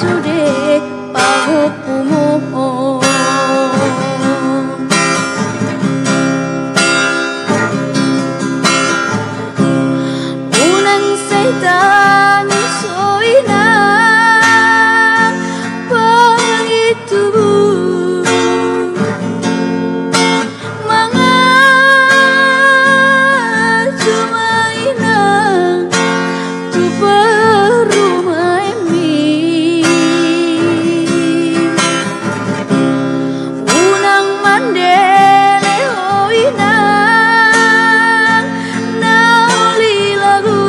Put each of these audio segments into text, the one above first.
sude pahupumo unang setan soina pangitubu mga cumaina tu perumah mi unang mandele hoina nauli lagu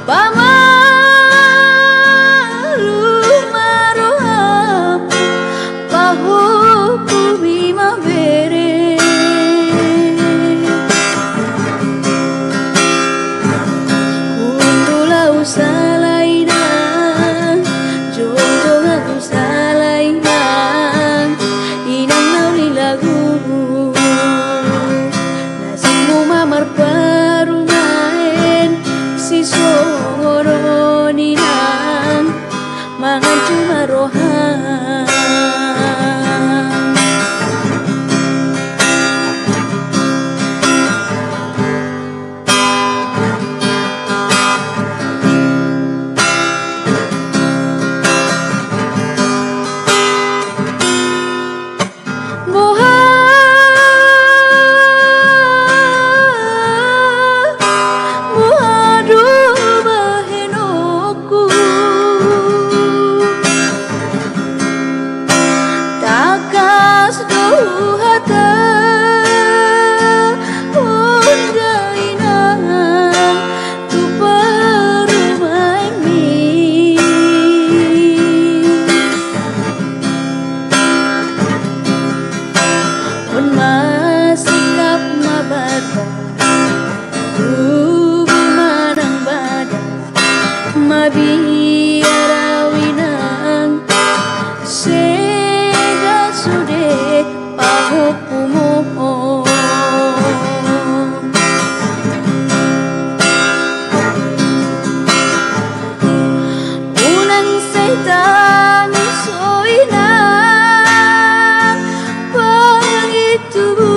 pamaru maroham pahupu bima bere kundula usalaina jodoh usalaina inang nauli lagu nasimu mamar parumain si songoroninang mangan cuma roham mabiarawinang seda sude pahupumo unang setan soina pangitubu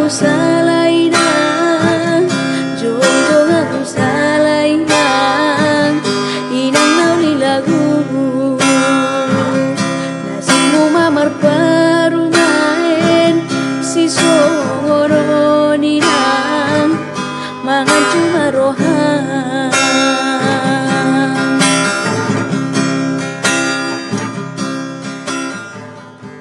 usalaina jodoh usalaina inang nauli lagu nasimu mamar parumain si songoroninang mangan cuma roham